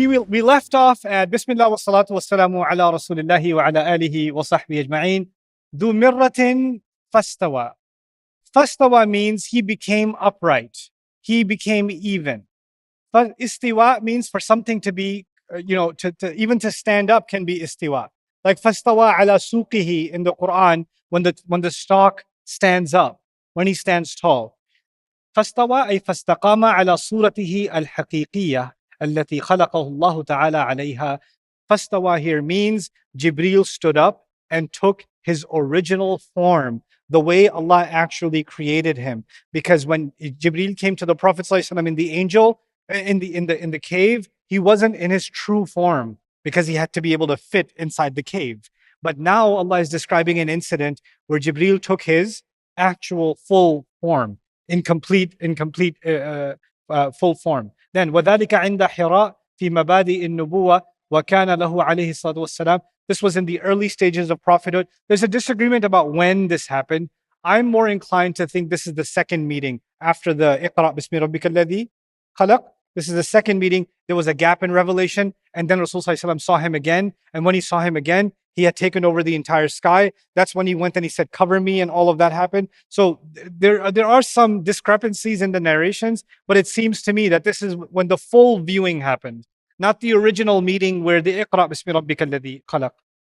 we left off at Bismillah wa salatu wa salamu ala Rasulillahi wa ala alihi wa sahbihi ajma'in. Dhu mirratin fastawa. Fastawa means he became upright. He became even. But istiwa means for something to be, even to stand up can be istiwa. Like fastawa ala suqihi in the Quran, when the stalk stands up, when he stands tall. Fastawa ay fastaqama ala suratihi al-haqiqiyah التي خلقه الله تعالى عليها. Fastawa here means Jibreel stood up and took his original form, the way Allah actually created him. Because when Jibreel came to the Prophet ﷺ in the angel, in the cave, he wasn't in his true form because he had to be able to fit inside the cave. But now Allah is describing an incident where Jibreel took his actual full form, in complete full form. Then وَذَلِكَ عِنْدَ حِرَاء فِي مَبَادِئِ النُّبُوَّةِ وَكَانَ لَهُ عَلَيْهِ الصَّلَاةُ وَالسَّلَامُ. This was in the early stages of prophethood. There's a disagreement about when this happened. I'm more inclined to think this is the second meeting after the Iqra' bismi rabbika alladhi khalaq. This is the second meeting. There was a gap in revelation, and then Rasulullah saw him again. And when he saw him again, he had taken over the entire sky. That's when he went and he said, "Cover me," and all of that happened. So there are some discrepancies in the narrations, but it seems to me that this is when the full viewing happened, not the original meeting where the Iqra' bismi rabbika alladhi khalaq,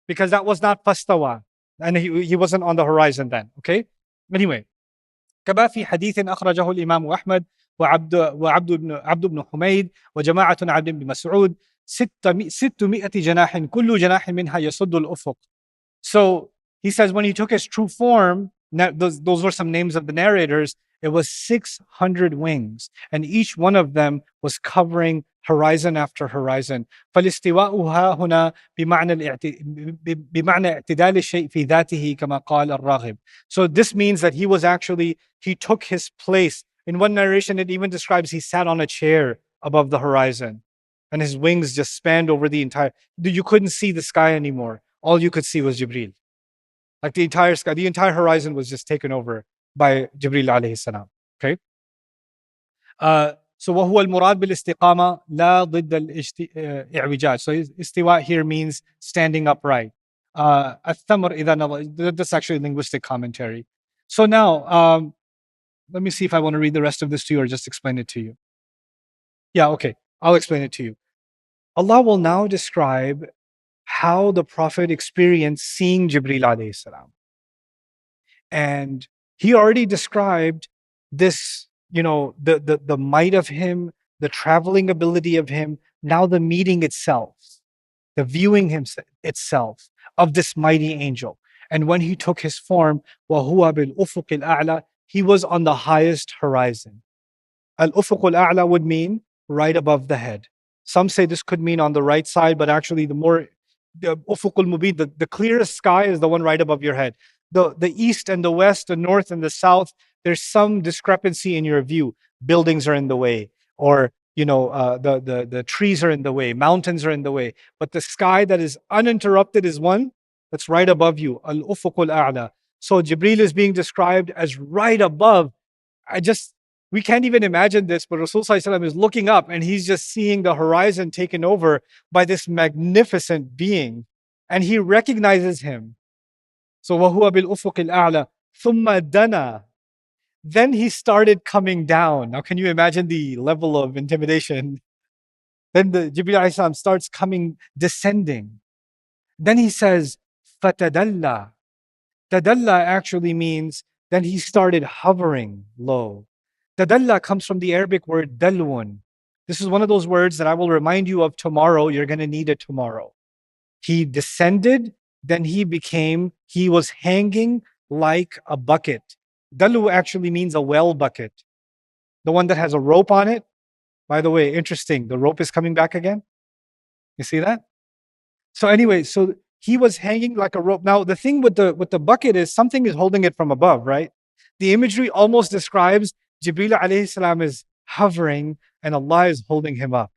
because that was not fastawa, and he wasn't on the horizon then. Okay. Anyway, كما في حديث أخرجه الإمام أحمد وعبد بن حميد وجماعة عبد بن مسعود 600 جناح كل جناح منها يصد الأفق. So he says when he took his true form, those were some names of the narrators, it was 600 wings, and each one of them was covering horizon after horizon. فالاستواء ها هنا بمعنى اعتدال الشيء في ذاته كما قال الراغب. So this means that he took his place. In one narration, it even describes he sat on a chair above the horizon, and his wings just spanned over the entire. You couldn't see the sky anymore. All you could see was Jibreel. Like the entire sky, the entire horizon was just taken over by Jibreel alayhi salam. Okay. So وهو المراد بالاستقامة لا ضد الاعوجاج. So istiwa here means standing upright. الثمر إذا نظر. That's actually linguistic commentary. So now, let me see if I want to read the rest of this to you or just explain it to you. Yeah, okay. I'll explain it to you. Allah will now describe how the Prophet experienced seeing Jibreel alayhi salam. And he already described this, the might of him, the traveling ability of him, now the meeting itself, the viewing itself of this mighty angel. And when he took his form, وَهُوَ بِالْأُفُقِ الْأَعْلَى, he was on the highest horizon. Al-Ufuq al-A'la would mean right above the head. Some say this could mean on the right side, but actually the Ufuq al-Mubin, the clearest sky is the one right above your head. The east and the west, the north and the south, there's some discrepancy in your view. Buildings are in the way, or the trees are in the way, mountains are in the way. But the sky that is uninterrupted is one that's right above you. Al-Ufuq al-A'la. So Jibreel is being described as right above. We can't even imagine this, but Rasulullah is looking up and he's just seeing the horizon taken over by this magnificent being. And he recognizes him. So وَهُوَ بِالْأُفُقِ الْأَعْلَى ثُمَّ دَنَا. Then he started coming down. Now can you imagine the level of intimidation? Then the Jibreel alayhi salam starts descending. Then he says, فَتَدَلَّى. Tadalla actually means then he started hovering low. Tadalla comes from the Arabic word dalwun. This is one of those words that I will remind you of tomorrow. You're going to need it tomorrow. He descended, then he was hanging like a bucket. Dalu actually means a well bucket. The one that has a rope on it. By the way, interesting. The rope is coming back again. You see that? So anyway, he was hanging like a rope. Now, the thing with the bucket is something is holding it from above, right? The imagery almost describes Jibreel alayhi salam is hovering and Allah is holding him up.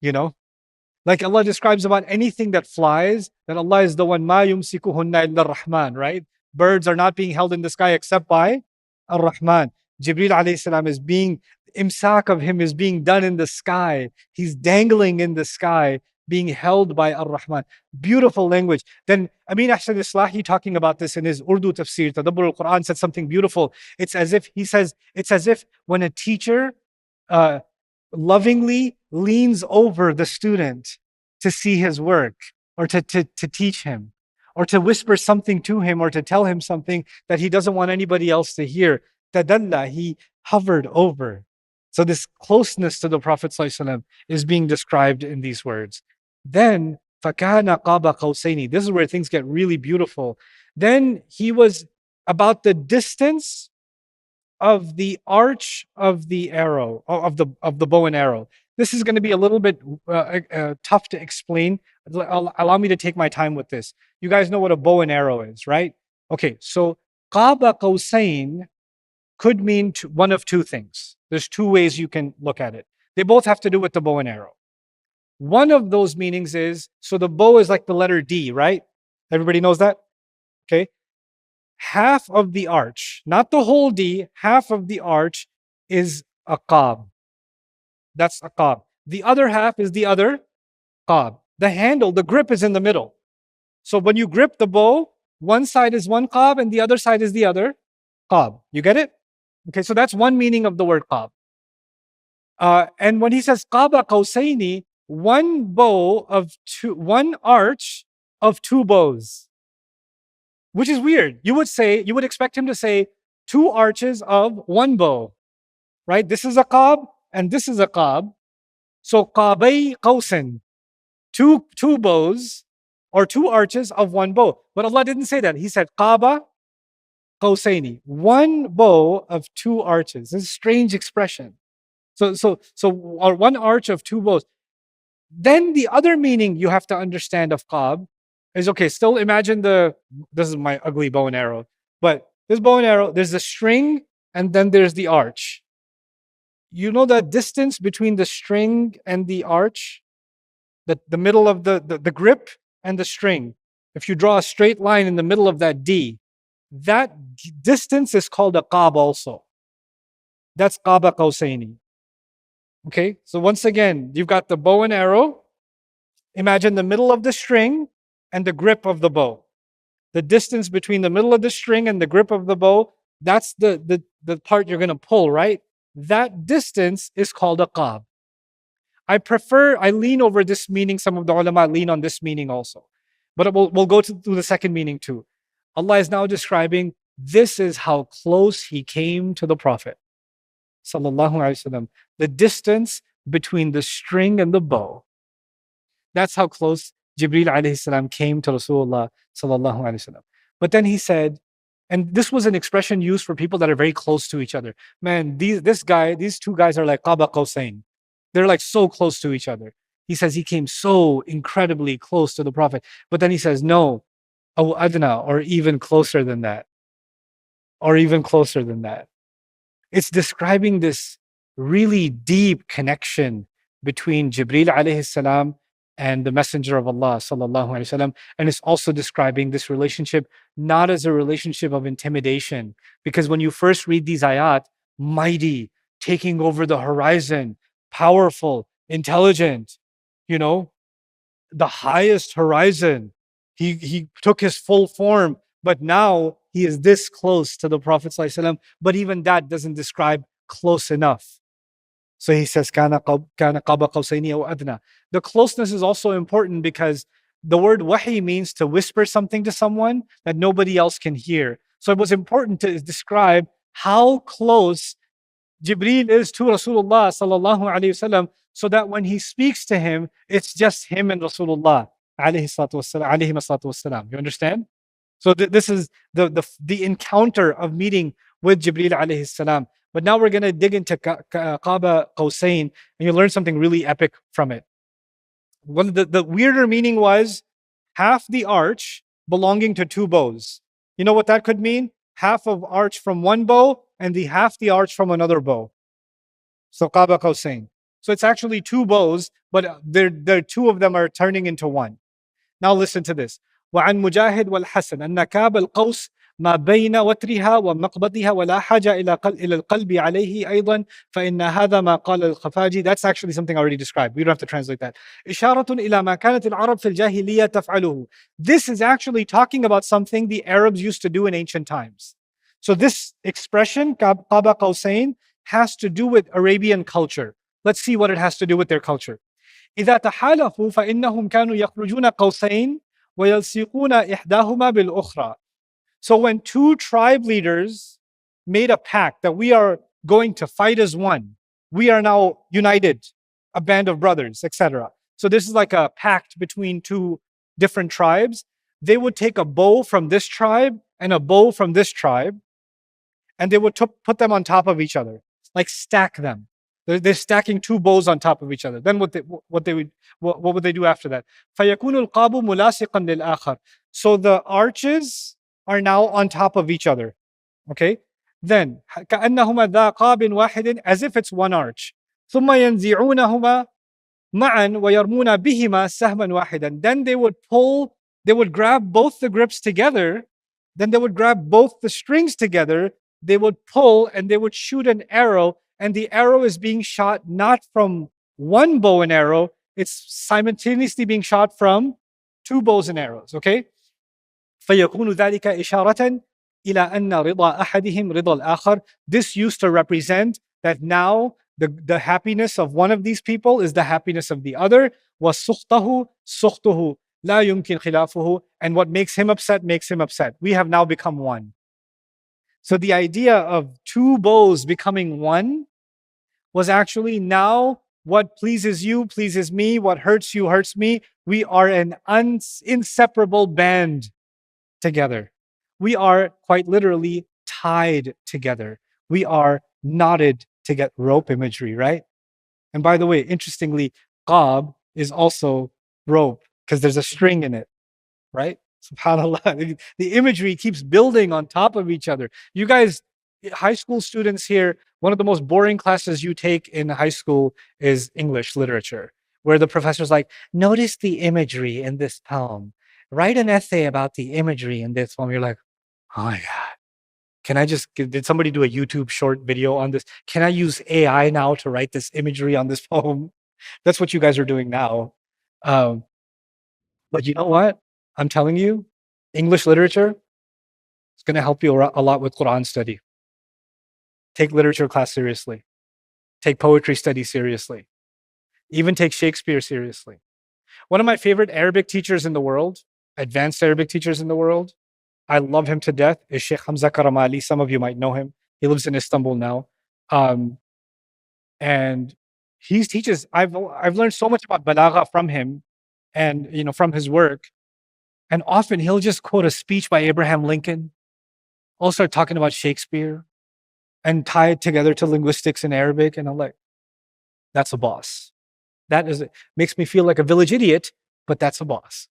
Like Allah describes about anything that flies, that Allah is the one, مَا يُمْسِكُهُنَّ إِلَّا الرَّحْمَنِ, right? Birds are not being held in the sky except by Ar-Rahman. Jibreel alayhi salam is being imsak of him is being done in the sky. He's dangling in the sky, being held by Ar-Rahman. Beautiful language. Then Amin Ahsan Islahi, talking about this in his Urdu tafsir, Tadabbur al-Quran, said something beautiful. It's as if, he says, it's as if when a teacher uh, lovingly leans over the student to see his work, or to teach him, or to whisper something to him, or to tell him something that he doesn't want anybody else to hear. Tadalla, he hovered over. So this closeness to the Prophet ﷺ is being described in these words. Then, فَكَانَ قَابَ قَوْسَيْنِ. This is where things get really beautiful. Then he was about the distance of the arch of the arrow, of the bow and arrow. This is going to be a little bit tough to explain. Allow me to take my time with this. You guys know what a bow and arrow is, right? Okay, so qaba qawsayn could mean one of two things. There's two ways you can look at it. They both have to do with the bow and arrow. One of those meanings is, so the bow is like the letter D, right? Everybody knows that? Okay. Half of the arch, not the whole D, half of the arch is a qab. That's a qab. The other half is the other qab. The handle, the grip is in the middle. So when you grip the bow, one side is one qab and the other side is the other qab. You get it? Okay, so that's one meaning of the word qab. And when he says qaba qawsayni, one arch of two bows, which is weird. You would expect him to say two arches of one bow, right? This is a qab and this is a qab. So qabay qawsin, two bows or two arches of one bow. But Allah didn't say that. He said qaba qawsayni, one bow of two arches. This is a strange expression. Or one arch of two bows. Then the other meaning you have to understand of qab is, okay, still imagine this is my ugly bow and arrow, but this bow and arrow, there's the string and then there's the arch. You know the distance between the string and the arch? The middle of the grip and the string. If you draw a straight line in the middle of that D, that distance is called a qab also. That's qaba qawsayni. Okay, so once again, you've got the bow and arrow. Imagine the middle of the string and the grip of the bow. The distance between the middle of the string and the grip of the bow, that's the part you're going to pull, right? That distance is called a qab. I lean over this meaning. Some of the ulama lean on this meaning also. But we'll go to the second meaning too. Allah is now describing, this is how close he came to the Prophet Sallallahu Alaihi Wasallam. The distance between the string and the bow. That's how close Jibreel alayhi salam came to Rasulullah Sallallahu Alaihi Wasallam. But then he said, and this was an expression used for people that are very close to each other. Man, these two guys are like qaba qawsayn. They're like so close to each other. He says he came so incredibly close to the Prophet. But then he says, no, aw adna, or even closer than that. Or even closer than that. It's describing this really deep connection between Jibreel alayhi salam and the Messenger of Allah sallallahu alaihi wasallam, and it's also describing this relationship not as a relationship of intimidation, because when you first read these ayat, mighty, taking over the horizon, powerful, intelligent, the highest horizon. He took his full form, but now he is this close to the Prophet sallallahu alaihi wasallam. But even that doesn't describe close enough. So he says, kana qaba qawsayni aw adna. The closeness is also important because the word wahi means to whisper something to someone that nobody else can hear. So it was important to describe how close Jibreel is to Rasulullah sallallahu alaihi wasallam, so that when he speaks to him, it's just him and Rasulullah alaihi salatu wassalam. You understand? So this is the encounter of meeting with Jibreel alayhi salam. But now we're going to dig into qaba qawsayn, and you learn something really epic from it. One of the weirder meaning was half the arch belonging to two bows. You know what that could mean? Half of arch from one bow and half the arch from another bow. So qaba qawsayn. So it's actually two bows, but there two of them are turning into one. Now listen to this. وعن مجاهد والحسن أن كاب القوس ما بين وترها ومقبضها ولا حاجة إلى القلب عليه أيضا فإن هذا ما قال الخفاجي. That's actually something I already described. We don't have to translate that. إشارة إلى ما كانت العرب في الجاهلية تفعله. This is actually talking about something the Arabs used to do in ancient times. So this expression, قاب قوسين, has to do with Arabian culture. Let's see what it has to do with their culture. إذا تحالفوا فإنهم كانوا يخرجون قوسين ويلصقون إحداهما بالأخرى. So when two tribe leaders made a pact that we are going to fight as one, we are now united, a band of brothers, etc. So this is like a pact between two different tribes. They would take a bow from this tribe and a bow from this tribe, and they would put them on top of each other, like stack them. They're stacking two bows on top of each other. Then what would they do after that? فَيَكُونُ الْقَابُ مُلَاسِقًا لِلْآخَرِ. So the arches are now on top of each other. Okay? Then كأنهما ذا قاب واحد, as if it's one arch. ثم ينزعونهما معا ويرمون بهما سهما واحدا. Then they would grab both the grips together. Then they would grab both the strings together. They would pull and they would shoot an arrow, and the arrow is being shot not from one bow and arrow, it's simultaneously being shot from two bows and arrows. Okay? فيكون ذلك إشارة إلى أن رضا أحدهم رضا الآخر. This used to represent that now the happiness of one of these people is the happiness of the other. وسخطه سخطه لا يمكن خلافه. And what makes him upset makes him upset. We have now become one. So the idea of two bows becoming one was actually now what pleases you pleases me, what hurts you hurts me. We are an inseparable band together. We are quite literally tied together. We are knotted to get rope imagery, right? And by the way, interestingly, qab is also rope because there's a string in it, right? SubhanAllah. The imagery keeps building on top of each other. You guys, high school students here, one of the most boring classes you take in high school is English literature, where the professor's like, notice the imagery in this poem. Write an essay about the imagery in this poem. You're like, oh my God. Did somebody do a YouTube short video on this? Can I use AI now to write this imagery on this poem? That's what you guys are doing now. But you know what? I'm telling you, English literature is going to help you a lot with Quran study. Take literature class seriously. Take poetry study seriously. Even take Shakespeare seriously. One of my favorite Arabic teachers in the world, advanced Arabic teachers in the world, I love him to death, is Sheikh Hamza Karamali. Some of you might know him. He lives in Istanbul now. And he teaches, I've learned so much about balagha from him and from his work. And often he'll just quote a speech by Abraham Lincoln. I'll start talking about Shakespeare and tie it together to linguistics in Arabic. And I'm like, that's a boss. Makes me feel like a village idiot, but that's a boss.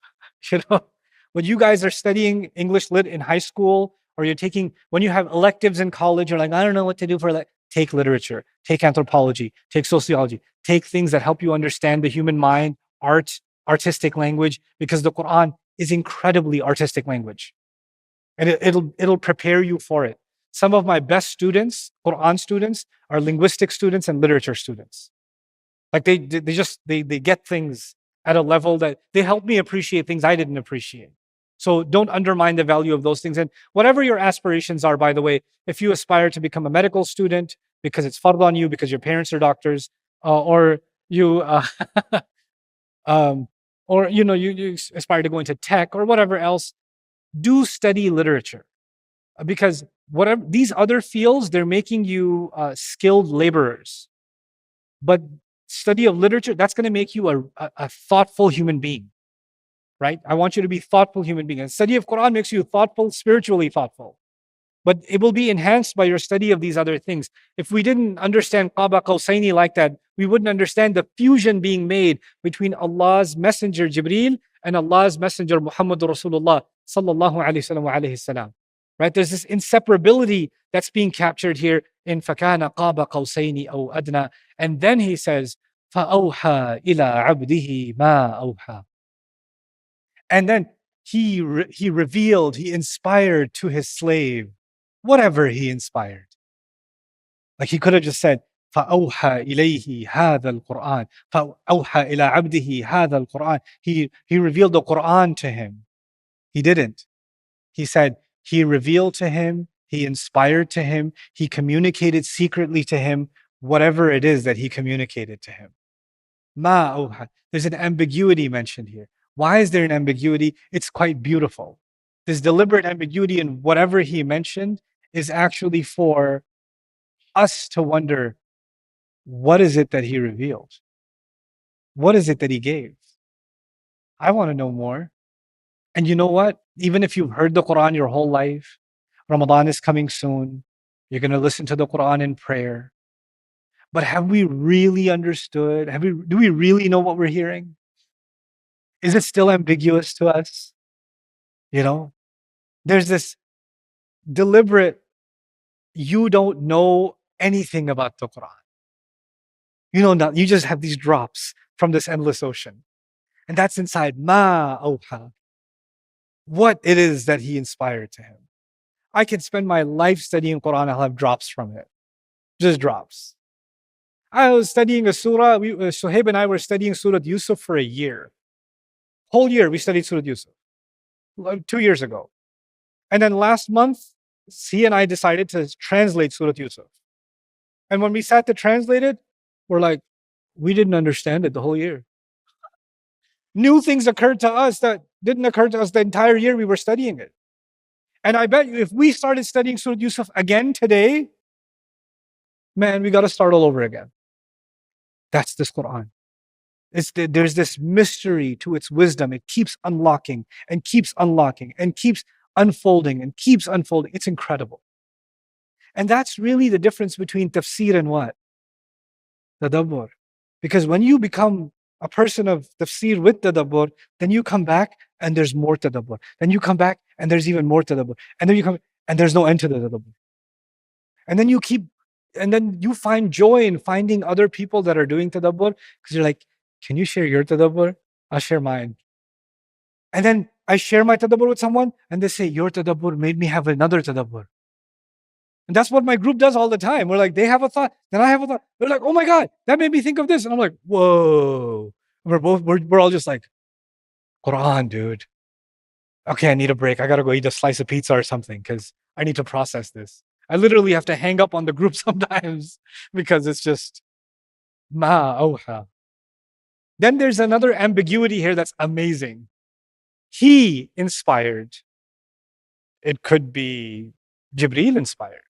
When you guys are studying English lit in high school, or when you have electives in college, you're like, I don't know what to do for that. Take literature, take anthropology, take sociology, take things that help you understand the human mind, art, artistic language, because the Quran is incredibly artistic language. And it'll prepare you for it. Some of my best students, Quran students, are linguistic students and literature students. Like they get things at a level that they help me appreciate things I didn't appreciate. So don't undermine the value of those things. And whatever your aspirations are, by the way, if you aspire to become a medical student because it's fard on you, because your parents are doctors, or you you aspire to go into tech or whatever else, do study literature. Because whatever these other fields, they're making you skilled laborers. But study of literature, that's going to make you a thoughtful human being, right? I want you to be a thoughtful human being. And study of Quran makes you thoughtful, spiritually thoughtful. But it will be enhanced by your study of these other things. If we didn't understand Qaba Qawsaini like that, we wouldn't understand the fusion being made between Allah's messenger Jibreel and Allah's messenger Muhammad Rasulullah sallallahu alayhi wasallam wa alayhi salam. Right? There's this inseparability that's being captured here in فَكَانَ قَابَ قَوْسَيْنِ أَوْ أَدْنَى. And then he says, فَأَوْحَى إِلَىٰ عَبْدِهِ مَا أَوْحَى. And then he revealed, he inspired to his slave whatever he inspired. Like he could have just said, فَأَوْحَى إِلَيْهِ هَذَا الْقُرْآنِ فَأَوْحَى إِلَىٰ عَبْدِهِ هَذَا الْقُرْآنِ. He revealed the Quran to him. He didn't. He said, he revealed to him, he inspired to him, he communicated secretly to him whatever it is that he communicated to him. Ma awha. There's an ambiguity mentioned here. Why is there an ambiguity? It's quite beautiful. This deliberate ambiguity in whatever he mentioned is actually for us to wonder, what is it that he revealed? What is it that he gave? I want to know more. And you know what? Even if you've heard the Quran your whole life, Ramadan is coming soon. You're going to listen to the Quran in prayer. But have we really understood? Do we really know what we're hearing? Is it still ambiguous to us? You know, there's this deliberate, you don't know anything about the Quran. You know, not, you just have these drops from this endless ocean. And that's inside ma awha, what it is that he inspired to him. I could spend my life studying Quran, I'll have drops from it. Just drops. I was studying a surah, Suhaib and I were studying Surah Yusuf for a year. Whole year we studied Surah Yusuf, like 2 years ago. And then last month, he and I decided to translate Surah Yusuf. And when we sat to translate it, we're like, we didn't understand it the whole year. New things occurred to us that didn't occur to us the entire year we were studying it. And I bet you if we started studying Surah Yusuf again today, man, we got to start all over again. That's this Quran. There's this mystery to its wisdom. It keeps unlocking and keeps unlocking and keeps unfolding and keeps unfolding. It's incredible. And that's really the difference between tafsir and what? Tadabbur. Because when you become a person of tafsir with tadabbur, then you come back and there's more tadabbur. Then you come back and there's even more tadabbur. And then you come and there's no end to the tadabbur. And then you find joy in finding other people that are doing tadabbur because you're like, can you share your tadabbur? I'll share mine. And then I share my tadabbur with someone and they say, your tadabbur made me have another tadabbur. And that's what my group does all the time. We're like, they have a thought, then I have a thought. They're like, oh my God, that made me think of this. And I'm like, whoa. We're all just like, Quran, dude. Okay, I need a break. I gotta go eat a slice of pizza or something because I need to process this. I literally have to hang up on the group sometimes because it's just ma awha. Then there's another ambiguity here that's amazing. He inspired. It could be Jibreel inspired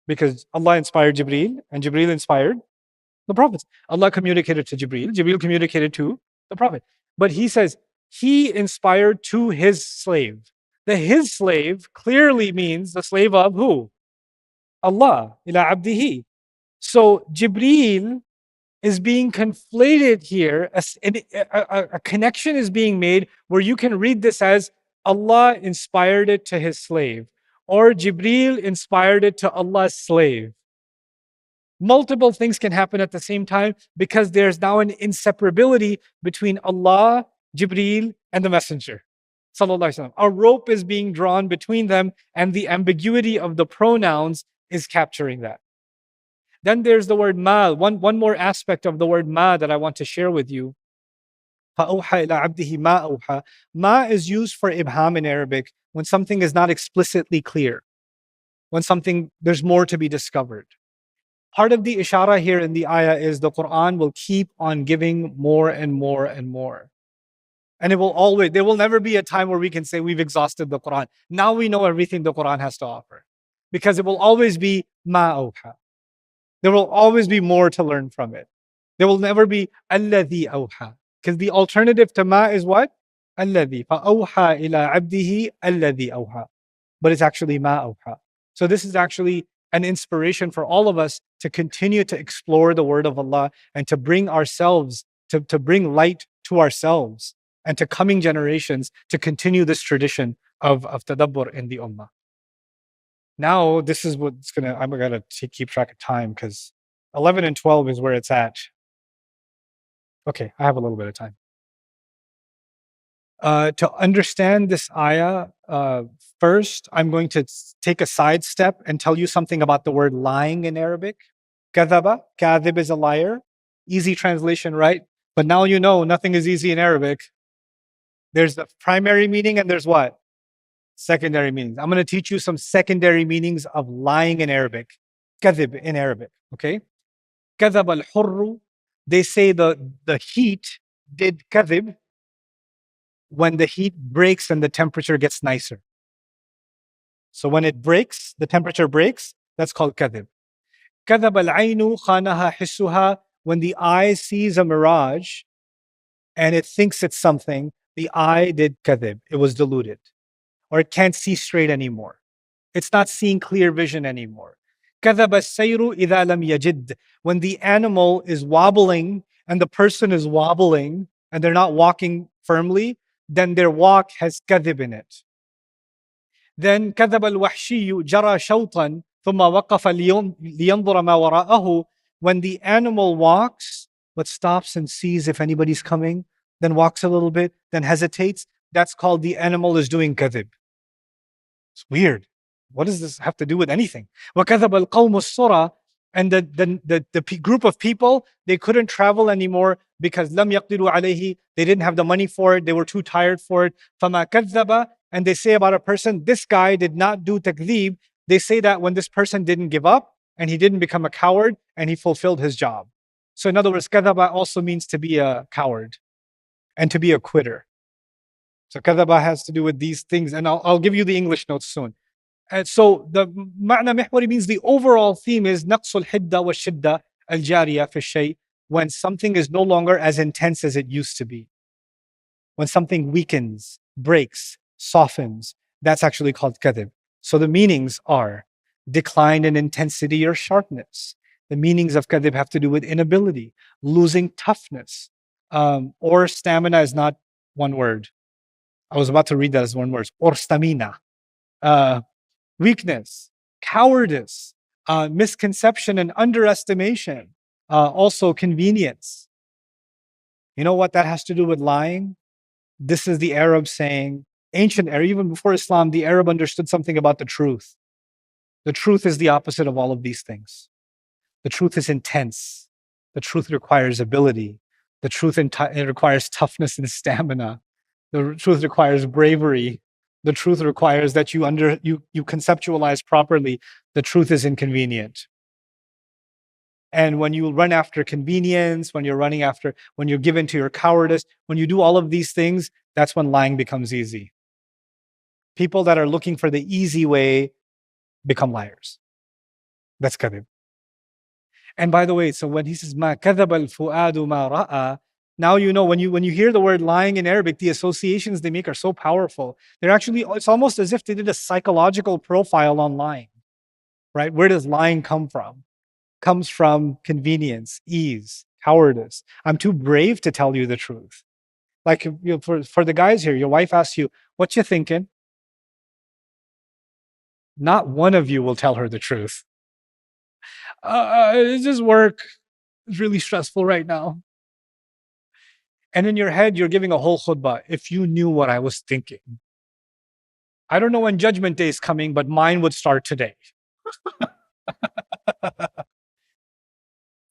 because Allah inspired Jibreel and Jibreel inspired the prophets. Allah communicated to Jibreel, Jibreel communicated to the prophet. But he says he inspired to his slave. The his slave clearly means the slave of who? Allah, ila abdihi. So Jibreel is being conflated here. A connection is being made where you can read this as Allah inspired it to his slave, or Jibreel inspired it to Allah's slave. Multiple things can happen at the same time because there's now an inseparability between Allah, Jibreel, and the Messenger. A rope is being drawn between them, and the ambiguity of the pronouns is capturing that. Then there's the word ma. One more aspect of the word ma that I want to share with you. فَأَوْحَى إِلَىٰ عَبْدِهِ مَا أَوْحَى. Ma is used for ibham in Arabic when something is not explicitly clear, when something, there's more to be discovered. Part of the ishara here in the ayah is the Quran will keep on giving more and more and more. And there will never be a time where we can say we've exhausted the Quran. Now we know everything the Quran has to offer. Because it will always be ma awha. There will always be more to learn from it. There will never be alladhi awha. Because the alternative to ma is what? Alladhi. فَأَوْحَى إِلَىٰ عَبْدِهِ الَّذِي أَوْحَى. But it's actually ma awha. So this is actually an inspiration for all of us to continue to explore the word of Allah and to bring ourselves, to bring light to ourselves and to coming generations to continue this tradition of tadabbur in the ummah. Now, this is what's I'm gonna keep track of time because 11 and 12 is where it's at. Okay, I have a little bit of time. To understand this ayah, first, I'm going to take a sidestep and tell you something about the word lying in Arabic. Kadhaba, kadhib is a liar. Easy translation, right? But now you know nothing is easy in Arabic. There's the primary meaning and there's what? Secondary meanings. I'm going to teach you some secondary meanings of lying in Arabic. Kadhib in Arabic, okay? Kadhab al-hurru, they say the heat did kadhib when the heat breaks and the temperature gets nicer. So when it breaks, the temperature breaks, that's called kadhib. Kadhab al-aynu khanaha hissuha, when the eye sees a mirage and it thinks it's something, the eye did kadhib. It was diluted. Or it can't see straight anymore. It's not seeing clear vision anymore. كذب السير إذا لم يجد, when the animal is wobbling and the person is wobbling and they're not walking firmly, then their walk has كذب in it. Then كذب الوحشي جرى شوطا ثم وقف لينظر ما وراءه, when the animal walks but stops and sees if anybody's coming, then walks a little bit, then hesitates, that's called the animal is doing كذب. It's weird. What does this have to do with anything? وَكَذَبَ الْقَوْمُ الصُّرَى, and the group of people, they couldn't travel anymore because لَمْ يَقْدِرُوا عَلَيْهِ, they didn't have the money for it, they were too tired for it. فَمَا كَذَّبَ, and they say about a person, this guy did not do takdhib. They say that when this person didn't give up and he didn't become a coward and he fulfilled his job. So in other words, kadhaba also means to be a coward and to be a quitter. So kadhaba has to do with these things, and I'll give you the English notes soon. And so the ma'na mihwari means the overall theme is naqsul hidda wa shidda al jariya fi shay, when something is no longer as intense as it used to be. When something weakens, breaks, softens, that's actually called kadhib. So the meanings are decline in intensity or sharpness. The meanings of kadhib have to do with inability, losing toughness, or stamina is not one word. I was about to read that as one word, or stamina. Weakness, cowardice, misconception and underestimation, also convenience. You know what that has to do with lying? This is the Arab saying, ancient Arab, even before Islam, the Arab understood something about the truth. The truth is the opposite of all of these things. The truth is intense. The truth requires ability. The truth it requires toughness and stamina. The truth requires bravery. The truth requires that you conceptualize properly. The truth is inconvenient. And when you run after convenience, when you're given to your cowardice, when you do all of these things, that's when lying becomes easy. People that are looking for the easy way become liars. That's kadhib. And by the way, so when he says ma kadhaba al-fuadu ma ra'a, now you know when you hear the word lying in Arabic, the associations they make are so powerful. It's almost as if they did a psychological profile on lying, right? Where does lying come from? Comes from convenience, ease, cowardice. I'm too brave to tell you the truth. Like for the guys here, your wife asks you, "What you thinking?" Not one of you will tell her the truth. It's just work. It's really stressful right now. And in your head, you're giving a whole khutbah. If you knew what I was thinking. I don't know when Judgment Day is coming, but mine would start today.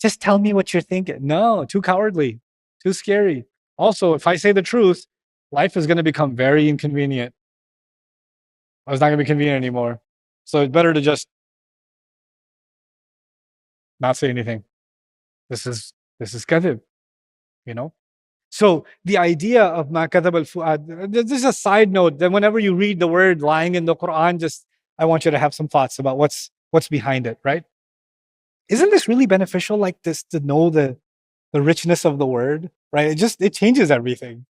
Just tell me what you're thinking. No, too cowardly, too scary. Also, if I say the truth, life is going to become very inconvenient. It's not going to be convenient anymore. So it's better to just not say anything. This is kadhib, you know? So the idea of ma kadhab al-fuad, this is a side note that whenever you read the word lying in the Quran, I want you to have some thoughts about what's behind it, right? Isn't this really beneficial like this to know the richness of the word, right? It changes everything.